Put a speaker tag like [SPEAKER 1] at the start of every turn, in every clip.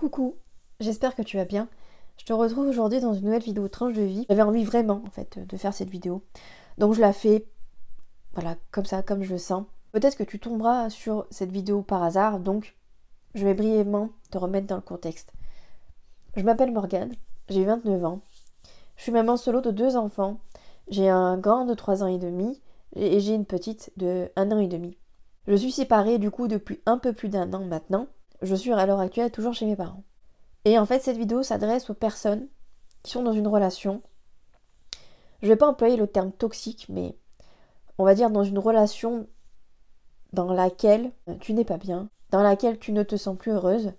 [SPEAKER 1] Coucou, j'espère que tu vas bien. Je te retrouve aujourd'hui dans une nouvelle vidéo tranche de vie. J'avais envie vraiment en fait de faire cette vidéo. Donc je la fais, voilà, comme ça, comme je le sens. Peut-être que tu tomberas sur cette vidéo par hasard, donc je vais brièvement te remettre dans le contexte. Je m'appelle Morgane, j'ai 29 ans. Je suis maman solo de 2 enfants. J'ai un grand de 3 ans et demi et j'ai une petite de 1 an et demi. Je suis séparée du coup depuis un peu plus d'1 an maintenant. Je suis à l'heure actuelle toujours chez mes parents. Et en fait, cette vidéo s'adresse aux personnes qui sont dans une relation. Je vais pas employer le terme toxique, mais on va dire dans une relation dans laquelle tu n'es pas bien, dans laquelle tu ne te sens plus heureuse,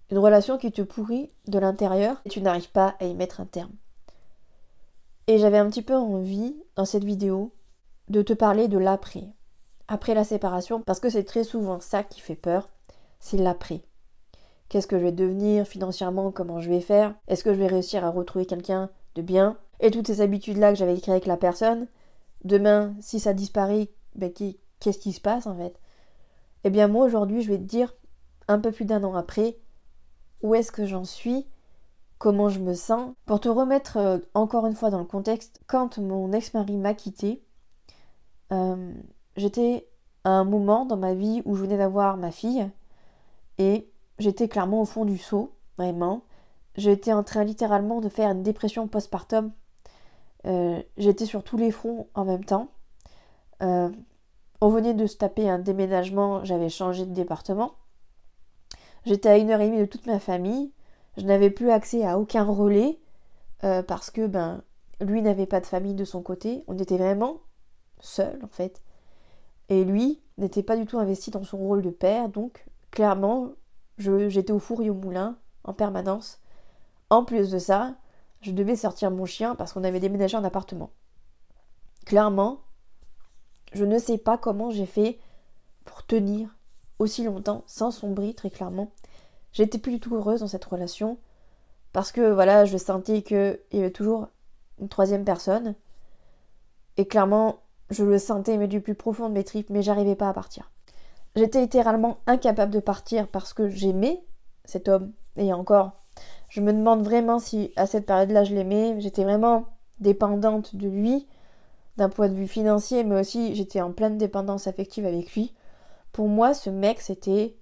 [SPEAKER 1] une relation qui te pourrit de l'intérieur et tu n'arrives pas à y mettre un terme. Et j'avais un petit peu envie, dans cette vidéo, de te parler de l'après. Après la séparation, parce que c'est très souvent ça qui fait peur, c'est l'après. Qu'est-ce que je vais devenir financièrement, comment je vais faire, est-ce que je vais réussir à retrouver quelqu'un de bien, et toutes ces habitudes-là que j'avais créées avec la personne, demain, si ça disparaît, qu'est-ce qui se passe en fait? Eh bien moi aujourd'hui, je vais te dire, un peu plus d'1 an après, où est-ce que j'en suis, comment je me sens. Pour te remettre encore une fois dans le contexte, quand mon ex-mari m'a quittée, j'étais à un moment dans ma vie où je venais d'avoir ma fille, et j'étais clairement au fond du seau, vraiment. J'étais en train littéralement de faire une dépression postpartum. J'étais sur tous les fronts en même temps. On venait de se taper un déménagement, j'avais changé de département. J'étais à 1h30 de toute ma famille. Je n'avais plus accès à aucun relais parce que lui n'avait pas de famille de son côté. On était vraiment seuls en fait. Et lui n'était pas du tout investi dans son rôle de père, donc clairement, j'étais au four et au moulin en permanence. En plus de ça, je devais sortir mon chien parce qu'on avait déménagé en appartement. Clairement, je ne sais pas comment j'ai fait pour tenir aussi longtemps sans sombrer, très clairement. J'étais plus du tout heureuse dans cette relation parce que voilà, je sentais qu'il y avait toujours une troisième personne. Et clairement, je le sentais mais du plus profond de mes tripes, mais j'arrivais pas à partir. J'étais littéralement incapable de partir parce que j'aimais cet homme. Et encore, je me demande vraiment si à cette période-là je l'aimais. J'étais vraiment dépendante de lui, d'un point de vue financier, mais aussi j'étais en pleine dépendance affective avec lui. Pour moi, ce mec, c'était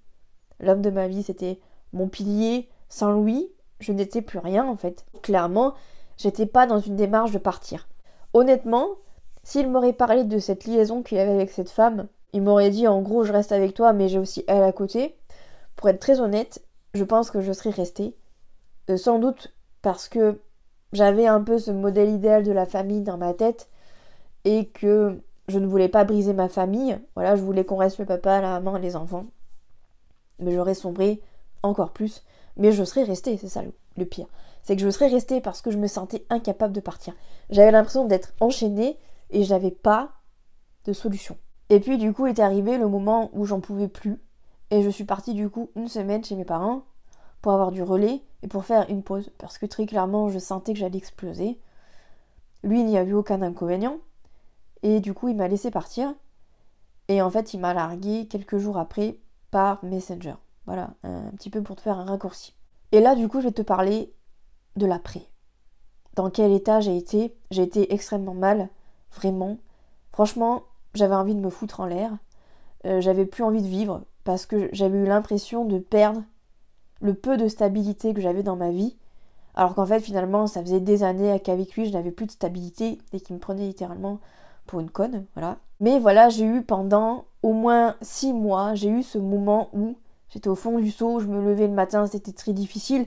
[SPEAKER 1] l'homme de ma vie, c'était mon pilier. Sans lui, je n'étais plus rien en fait. Clairement, j'étais pas dans une démarche de partir. Honnêtement, s'il m'aurait parlé de cette liaison qu'il avait avec cette femme, il m'aurait dit en gros je reste avec toi mais j'ai aussi elle à côté. Pour être très honnête, je pense que je serais restée. Sans doute parce que j'avais un peu ce modèle idéal de la famille dans ma tête et que je ne voulais pas briser ma famille. Voilà, je voulais qu'on reste le papa, la maman et les enfants. Mais j'aurais sombré encore plus. Mais je serais restée, c'est ça le pire. C'est que je serais restée parce que je me sentais incapable de partir. J'avais l'impression d'être enchaînée et je n'avais pas de solution. Et puis du coup est arrivé le moment où j'en pouvais plus. Et je suis partie du coup 1 semaine chez mes parents pour avoir du relais et pour faire une pause. Parce que très clairement je sentais que j'allais exploser. Lui il n'y a vu aucun inconvénient. Et du coup il m'a laissé partir. Et en fait il m'a largué quelques jours après par Messenger. Voilà, un petit peu pour te faire un raccourci. Et là du coup je vais te parler de l'après. Dans quel état j'ai été? J'ai été extrêmement mal, vraiment. Franchement, j'avais envie de me foutre en l'air. J'avais plus envie de vivre parce que j'avais eu l'impression de perdre le peu de stabilité que j'avais dans ma vie. Alors qu'en fait, finalement, ça faisait des années qu'avec lui, je n'avais plus de stabilité et qu'il me prenait littéralement pour une conne, voilà. Mais voilà, j'ai eu pendant au moins 6 mois, j'ai eu ce moment où j'étais au fond du seau, je me levais le matin, c'était très difficile.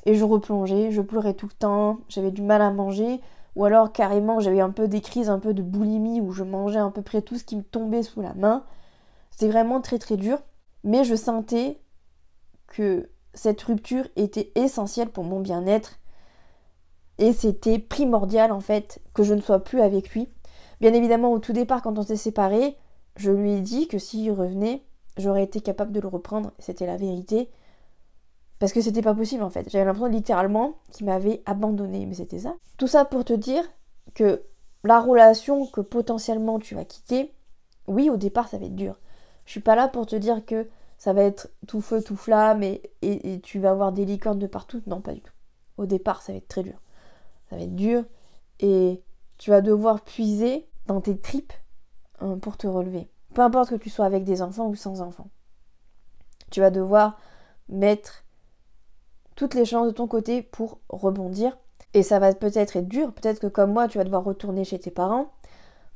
[SPEAKER 1] Et je replongeais, je pleurais tout le temps, j'avais du mal à manger, ou alors carrément j'avais un peu des crises, un peu de boulimie où je mangeais à peu près tout ce qui me tombait sous la main. C'était vraiment très très dur, mais je sentais que cette rupture était essentielle pour mon bien-être et c'était primordial en fait que je ne sois plus avec lui. Bien évidemment au tout départ quand on s'est séparés, je lui ai dit que s'il revenait, j'aurais été capable de le reprendre, c'était la vérité. Parce que c'était pas possible en fait. J'avais l'impression littéralement qu'il m'avait abandonnée, mais c'était ça. Tout ça pour te dire que la relation que potentiellement tu vas quitter, oui au départ ça va être dur. Je suis pas là pour te dire que ça va être tout feu, tout flamme et tu vas avoir des licornes de partout. Non, pas du tout. Au départ, ça va être très dur. Ça va être dur et tu vas devoir puiser dans tes tripes pour te relever. Peu importe que tu sois avec des enfants ou sans enfants. Tu vas devoir mettre toutes les chances de ton côté pour rebondir. Et ça va peut-être être dur. Peut-être que comme moi, tu vas devoir retourner chez tes parents.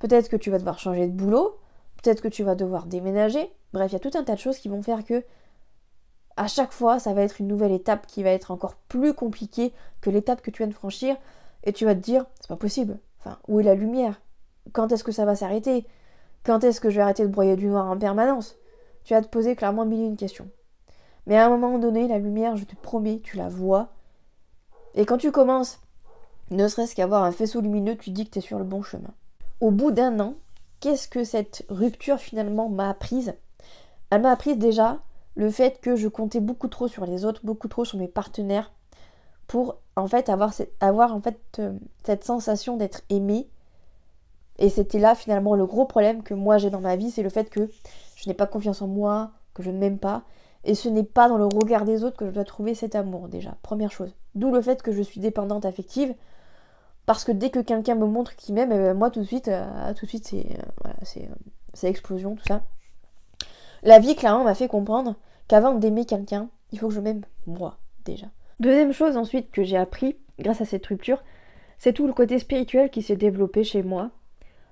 [SPEAKER 1] Peut-être que tu vas devoir changer de boulot. Peut-être que tu vas devoir déménager. Bref, il y a tout un tas de choses qui vont faire que à chaque fois, ça va être une nouvelle étape qui va être encore plus compliquée que l'étape que tu viens de franchir. Et tu vas te dire, c'est pas possible. Enfin, où est la lumière? Quand est-ce que ça va s'arrêter? Quand est-ce que je vais arrêter de broyer du noir en permanence? Tu vas te poser clairement mille et une questions. Mais à un moment donné, la lumière, je te promets, tu la vois. Et quand tu commences, ne serait-ce qu'avoir un faisceau lumineux, tu te dis que tu es sur le bon chemin. Au bout d'un an, qu'est-ce que cette rupture finalement m'a apprise? Elle m'a appris déjà le fait que je comptais beaucoup trop sur les autres, beaucoup trop sur mes partenaires pour en fait avoir cette sensation d'être aimée. Et c'était là finalement le gros problème que moi j'ai dans ma vie, c'est le fait que je n'ai pas confiance en moi, que je ne m'aime pas. Et ce n'est pas dans le regard des autres que je dois trouver cet amour déjà, première chose. D'où le fait que je suis dépendante affective, parce que dès que quelqu'un me montre qu'il m'aime, moi tout de suite c'est explosion, tout ça. La vie clairement m'a fait comprendre qu'avant d'aimer quelqu'un, il faut que je m'aime moi déjà. Deuxième chose ensuite que j'ai appris grâce à cette rupture, c'est tout le côté spirituel qui s'est développé chez moi.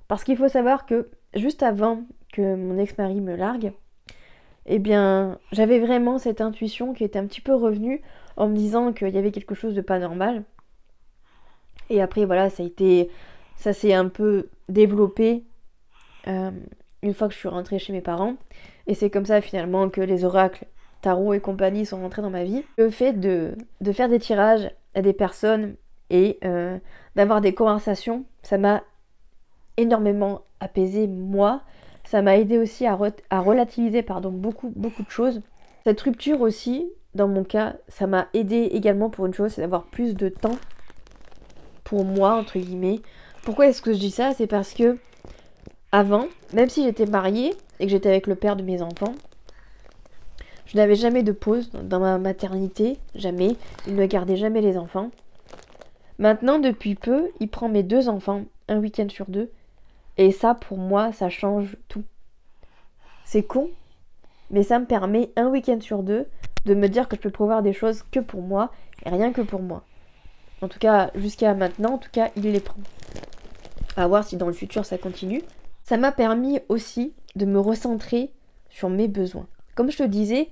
[SPEAKER 1] Parce qu'il faut savoir que juste avant que mon ex-mari me largue, eh bien, j'avais vraiment cette intuition qui était un petit peu revenue en me disant qu'il y avait quelque chose de pas normal. Et après, voilà, ça s'est un peu développé une fois que je suis rentrée chez mes parents. Et c'est comme ça finalement que les oracles, tarot et compagnie sont rentrés dans ma vie. Le fait de faire des tirages à des personnes et d'avoir des conversations, ça m'a énormément apaisé moi. Ça m'a aidé aussi à relativiser beaucoup de choses. Cette rupture aussi, dans mon cas, ça m'a aidé également pour une chose, c'est d'avoir plus de temps pour moi, entre guillemets. Pourquoi est-ce que je dis ça? C'est parce que avant, même si j'étais mariée et que j'étais avec le père de mes enfants, je n'avais jamais de pause dans ma maternité, jamais. Il ne gardait jamais les enfants. Maintenant, depuis peu, il prend mes 2 enfants, un week-end sur 2. Et ça, pour moi, ça change tout. C'est con, mais ça me permet un week-end sur 2 de me dire que je peux prévoir des choses que pour moi et rien que pour moi. En tout cas, jusqu'à maintenant, en tout cas, il les prend. À voir si dans le futur ça continue. Ça m'a permis aussi de me recentrer sur mes besoins. Comme je te disais,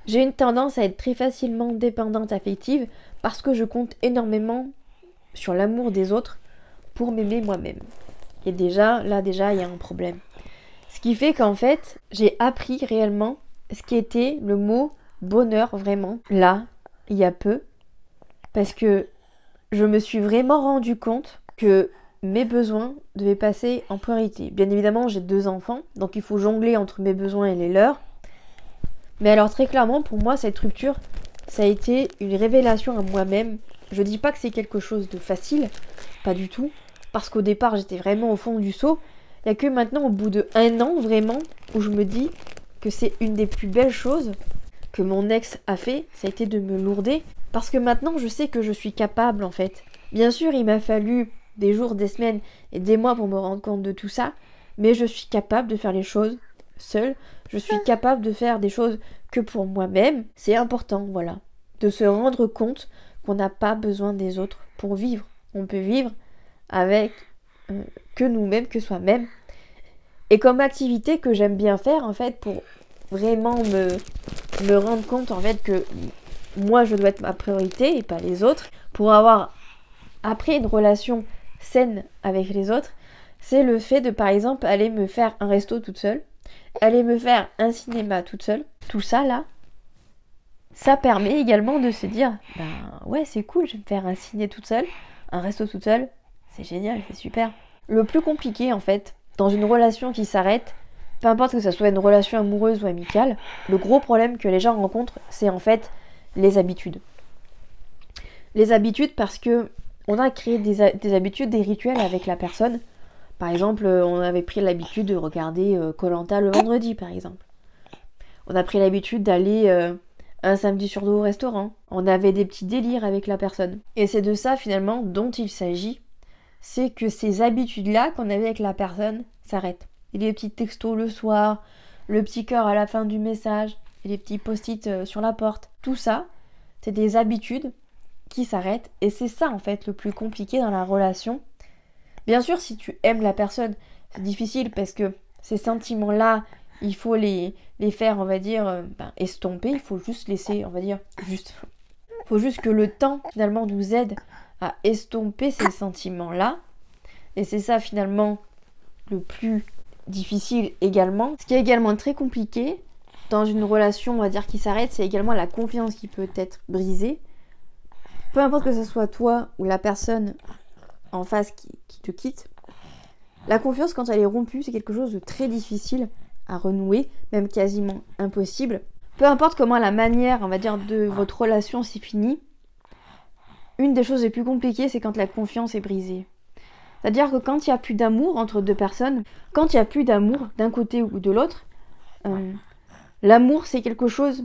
[SPEAKER 1] j'ai une tendance à être très facilement dépendante affective parce que je compte énormément sur l'amour des autres pour m'aimer moi-même. Et déjà, il y a un problème. Ce qui fait qu'en fait, j'ai appris réellement ce qui était le mot bonheur vraiment, là, il y a peu. Parce que je me suis vraiment rendu compte que mes besoins devaient passer en priorité. Bien évidemment, j'ai 2 enfants, donc il faut jongler entre mes besoins et les leurs. Mais alors très clairement, pour moi, cette rupture, ça a été une révélation à moi-même. Je dis pas que c'est quelque chose de facile, pas du tout. Parce qu'au départ, j'étais vraiment au fond du seau. Il n'y a que maintenant, au bout de 1 an, vraiment, où je me dis que c'est une des plus belles choses que mon ex a fait, ça a été de me lourder. Parce que maintenant, je sais que je suis capable, en fait. Bien sûr, il m'a fallu des jours, des semaines et des mois pour me rendre compte de tout ça. Mais je suis capable de faire les choses seule. Je suis capable de faire des choses que pour moi-même. C'est important, voilà. De se rendre compte qu'on n'a pas besoin des autres pour vivre. On peut vivre avec que nous-mêmes, que soi-même. Et comme activité que j'aime bien faire, en fait, pour vraiment me rendre compte, en fait, que moi, je dois être ma priorité et pas les autres, pour avoir, après, une relation saine avec les autres, c'est le fait de, par exemple, aller me faire un resto toute seule, aller me faire un cinéma toute seule. Tout ça, là, ça permet également de se dire, ben ouais, c'est cool, je vais me faire un ciné toute seule, un resto toute seule, c'est génial, c'est super. Le plus compliqué, en fait, dans une relation qui s'arrête, peu importe que ce soit une relation amoureuse ou amicale, le gros problème que les gens rencontrent, c'est en fait les habitudes. Les habitudes parce que on a créé des habitudes, des rituels avec la personne. Par exemple, on avait pris l'habitude de regarder Koh-Lanta le vendredi, par exemple. On a pris l'habitude d'aller un samedi sur deux au restaurant. On avait des petits délires avec la personne. Et c'est de ça finalement dont il s'agit. C'est que ces habitudes-là qu'on avait avec la personne s'arrêtent. Et les petits textos le soir, le petit cœur à la fin du message, et les petits post-it sur la porte. Tout ça, c'est des habitudes qui s'arrêtent. Et c'est ça en fait le plus compliqué dans la relation. Bien sûr, si tu aimes la personne, c'est difficile parce que ces sentiments-là, il faut les faire, on va dire, estomper. Il faut juste laisser, on va dire, juste. Il faut juste que le temps, finalement, nous aide à estomper ces sentiments-là. Et c'est ça, finalement, le plus difficile également. Ce qui est également très compliqué dans une relation, on va dire, qui s'arrête, c'est également la confiance qui peut être brisée. Peu importe que ce soit toi ou la personne en face qui te quitte, la confiance, quand elle est rompue, c'est quelque chose de très difficile à renouer, même quasiment impossible. Peu importe comment la manière, on va dire, de votre relation s'est finie, une des choses les plus compliquées, c'est quand la confiance est brisée. C'est-à-dire que quand il n'y a plus d'amour entre deux personnes, quand il n'y a plus d'amour d'un côté ou de l'autre, l'amour, c'est quelque chose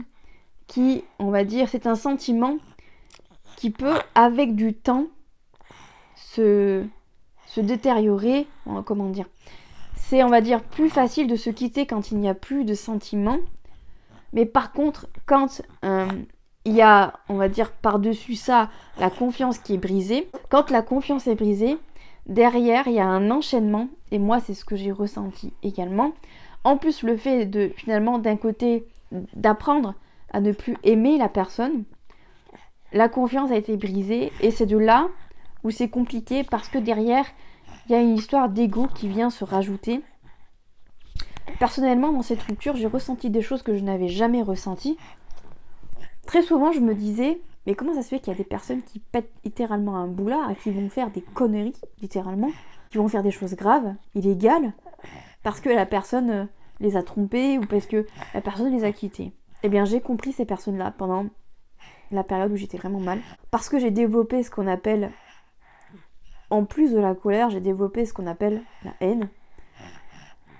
[SPEAKER 1] qui, on va dire, c'est un sentiment qui peut, avec du temps, se détériorer, comment dire. C'est, on va dire, plus facile de se quitter quand il n'y a plus de sentiments. Mais par contre, quand il y a, on va dire, par-dessus ça, la confiance qui est brisée, quand la confiance est brisée, derrière, il y a un enchaînement. Et moi, c'est ce que j'ai ressenti également. En plus, le fait de, finalement, d'un côté, d'apprendre à ne plus aimer la personne, la confiance a été brisée. Et c'est de là où c'est compliqué parce que derrière, il y a une histoire d'ego qui vient se rajouter. Personnellement, dans cette rupture, j'ai ressenti des choses que je n'avais jamais ressenties. Très souvent, je me disais, mais comment ça se fait qu'il y a des personnes qui pètent littéralement un boulard et qui vont faire des conneries, littéralement, qui vont faire des choses graves, illégales, parce que la personne les a trompés ou parce que la personne les a quittés. Eh bien, j'ai compris ces personnes-là pendant la période où j'étais vraiment mal, parce que j'ai développé ce qu'on appelle, en plus de la colère, j'ai développé ce qu'on appelle la haine.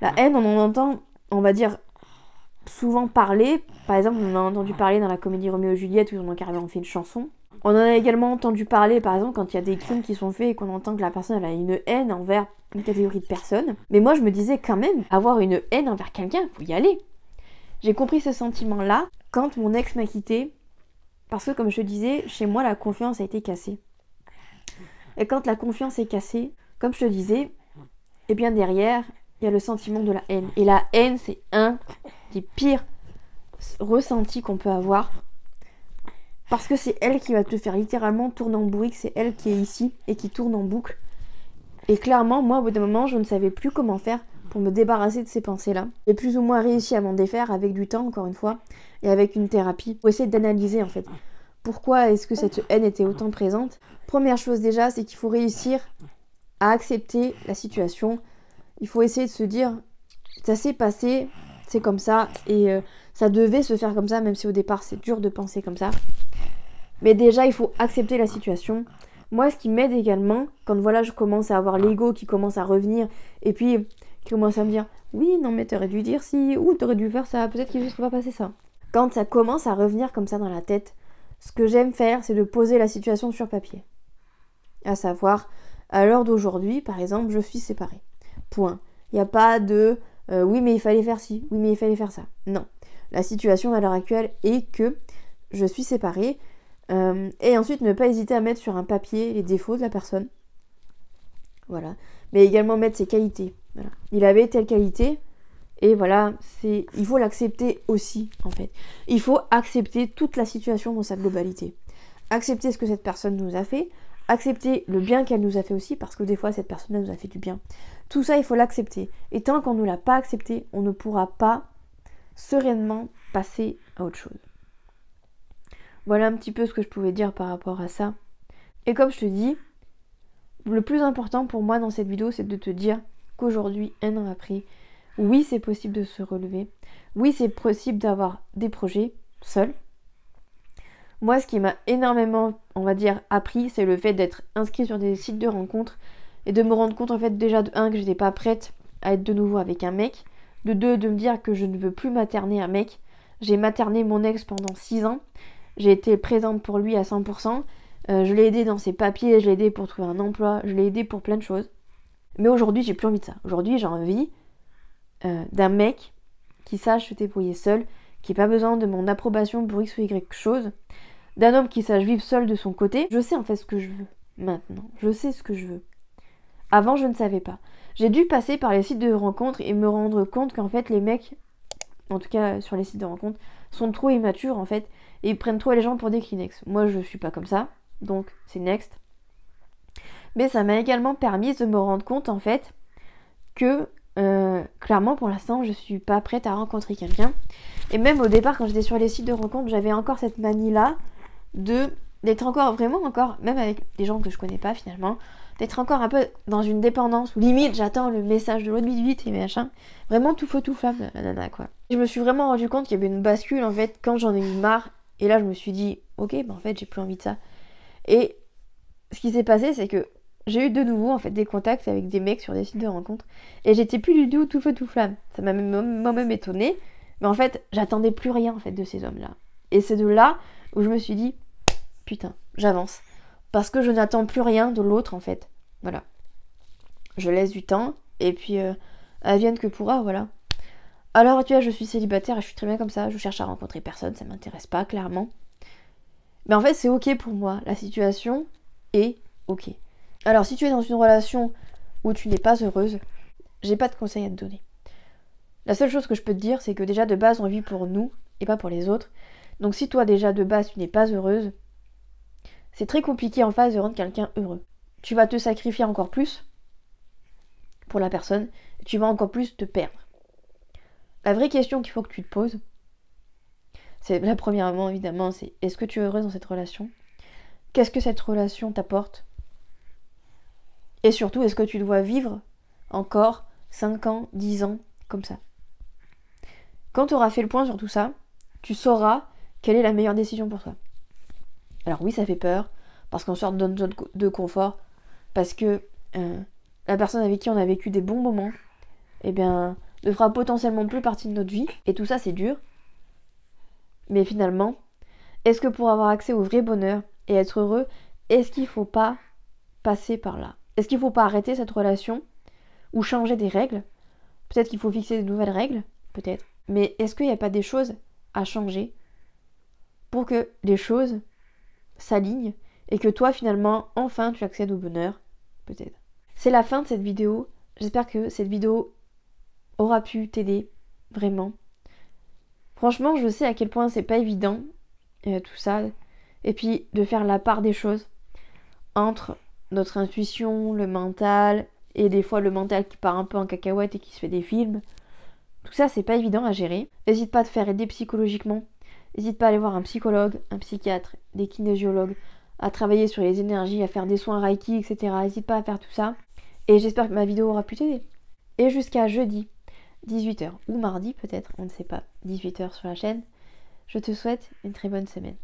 [SPEAKER 1] La haine, on en entend, on va dire, souvent parler. Par exemple, on en a entendu parler dans la comédie Roméo et Juliette où ils ont carrément fait une chanson. On en a également entendu parler, par exemple, quand il y a des crimes qui sont faits et qu'on entend que la personne elle a une haine envers une catégorie de personnes. Mais moi, je me disais quand même, avoir une haine envers quelqu'un, il faut y aller. J'ai compris ce sentiment-là quand mon ex m'a quitté, parce que, comme je te disais, chez moi, la confiance a été cassée. Et quand la confiance est cassée, comme je te disais, eh bien derrière, il y a le sentiment de la haine. Et la haine, c'est un des pires ressentis qu'on peut avoir. Parce que c'est elle qui va te faire littéralement tourner en bourrique. C'est elle qui est ici et qui tourne en boucle. Et clairement, moi, au bout d'un moment, je ne savais plus comment faire pour me débarrasser de ces pensées-là. J'ai plus ou moins réussi à m'en défaire avec du temps, encore une fois, et avec une thérapie, pour essayer d'analyser, en fait. Pourquoi est-ce que cette haine était autant présente? Première chose déjà, c'est qu'il faut réussir à accepter la situation. Il faut essayer de se dire, ça s'est passé, c'est comme ça, et ça devait se faire comme ça, même si au départ c'est dur de penser comme ça. Mais déjà, il faut accepter la situation. Moi, ce qui m'aide également, quand voilà, je commence à avoir l'ego qui commence à revenir, et puis qui commence à me dire, oui, non mais t'aurais dû dire si, ou t'aurais dû faire ça, peut-être qu'il ne serait pas passé ça. Quand ça commence à revenir comme ça dans la tête, ce que j'aime faire, c'est de poser la situation sur papier. À savoir, à l'heure d'aujourd'hui, par exemple, je suis séparée. Point. Il n'y a pas de oui mais il fallait faire ci, oui mais il fallait faire ça. Non. La situation à l'heure actuelle est que je suis séparée et ensuite ne pas hésiter à mettre sur un papier les défauts de la personne. Voilà. Mais également mettre ses qualités. Voilà. Il avait telle qualité et voilà, il faut l'accepter aussi en fait. Il faut accepter toute la situation dans sa globalité. Accepter ce que cette personne nous a fait, accepter le bien qu'elle nous a fait aussi, parce que des fois cette personne nous a fait du bien. Tout ça, il faut l'accepter. Et tant qu'on ne l'a pas accepté, on ne pourra pas sereinement passer à autre chose. Voilà un petit peu ce que je pouvais dire par rapport à ça. Et comme je te dis, le plus important pour moi dans cette vidéo, c'est de te dire qu'aujourd'hui, 1 an après, oui, c'est possible de se relever. Oui, c'est possible d'avoir des projets seul. Moi, ce qui m'a énormément, on va dire, appris, c'est le fait d'être inscrit sur des sites de rencontres et de me rendre compte, en fait, déjà de 1, que j'étais pas prête à être de nouveau avec un mec, de 2, de me dire que je ne veux plus materner un mec, J'ai materné mon ex pendant 6 ans. J'ai été présente pour lui à 100%. Je l'ai aidé dans ses papiers, je l'ai aidé pour trouver un emploi, je l'ai aidé pour plein de choses. Mais aujourd'hui, j'ai plus envie de ça. Aujourd'hui, j'ai envie d'un mec qui sache se débrouiller seul, qui n'ait pas besoin de mon approbation pour X ou Y chose, d'un homme qui sache vivre seul de son côté. Je sais en fait ce que je veux maintenant. Je sais ce que je veux. Avant, je ne savais pas. J'ai dû passer par les sites de rencontres et me rendre compte qu'en fait, les mecs, en tout cas sur les sites de rencontres, sont trop immatures en fait et ils prennent trop les gens pour des Kleenex. Moi, je suis pas comme ça, donc c'est next. Mais ça m'a également permis de me rendre compte en fait que clairement pour l'instant je suis pas prête à rencontrer quelqu'un. Et même au départ quand j'étais sur les sites de rencontres, j'avais encore cette manie là d'être encore même avec des gens que je connais pas finalement, d'être encore un peu dans une dépendance où limite j'attends le message de l'autre vite et machin. Vraiment tout feu tout flamme la nana quoi. Je me suis vraiment rendu compte qu'il y avait une bascule en fait quand j'en ai eu marre et là je me suis dit ok en fait j'ai plus envie de ça. Et ce qui s'est passé c'est que j'ai eu de nouveau en fait des contacts avec des mecs sur des sites de rencontres et j'étais plus du tout feu tout flamme. Ça m'a moi-même étonnée, mais en fait j'attendais plus rien en fait de ces hommes-là. Et c'est de là où je me suis dit putain, j'avance parce que je n'attends plus rien de l'autre en fait. Voilà. Je laisse du temps et puis advienne que pourra, voilà. Alors tu vois, je suis célibataire et je suis très bien comme ça, je cherche à rencontrer personne, ça m'intéresse pas clairement. Mais en fait, c'est ok pour moi, la situation est ok. Alors, si tu es dans une relation où tu n'es pas heureuse, j'ai pas de conseils à te donner. La seule chose que je peux te dire, c'est que déjà de base, on vit pour nous et pas pour les autres. Donc, si toi déjà de base, tu n'es pas heureuse, c'est très compliqué en face de rendre quelqu'un heureux. Tu vas te sacrifier encore plus pour la personne, et tu vas encore plus te perdre. La vraie question qu'il faut que tu te poses, c'est la premièrement évidemment, c'est est-ce que tu es heureuse dans cette relation ? Qu'est-ce que cette relation t'apporte ? Et surtout, est-ce que tu dois vivre encore 5 ans, 10 ans comme ça ? Quand tu auras fait le point sur tout ça, tu sauras quelle est la meilleure décision pour toi. Alors oui, ça fait peur, parce qu'on sort de notre zone de confort, parce que la personne avec qui on a vécu des bons moments, eh bien, ne fera potentiellement plus partie de notre vie. Et tout ça, c'est dur. Mais finalement, est-ce que pour avoir accès au vrai bonheur et être heureux, est-ce qu'il ne faut pas passer par là ? Est-ce qu'il ne faut pas arrêter cette relation ou changer des règles ? Peut-être qu'il faut fixer de nouvelles règles, peut-être. Mais est-ce qu'il n'y a pas des choses à changer pour que les choses s'alignent et que toi, finalement, enfin, tu accèdes au bonheur ? Peut-être. C'est la fin de cette vidéo. J'espère que cette vidéo aura pu t'aider, vraiment. Franchement, je sais à quel point c'est pas évident, tout ça. Et puis, de faire la part des choses entre notre intuition, le mental, et des fois le mental qui part un peu en cacahuète et qui se fait des films. Tout ça, c'est pas évident à gérer. N'hésite pas à te faire aider psychologiquement. N'hésite pas à aller voir un psychologue, un psychiatre, des kinésiologues, à travailler sur les énergies, à faire des soins Reiki, etc. N'hésite pas à faire tout ça. Et j'espère que ma vidéo aura pu t'aider. Et jusqu'à jeudi, 18h, ou mardi peut-être, on ne sait pas, 18h sur la chaîne, je te souhaite une très bonne semaine.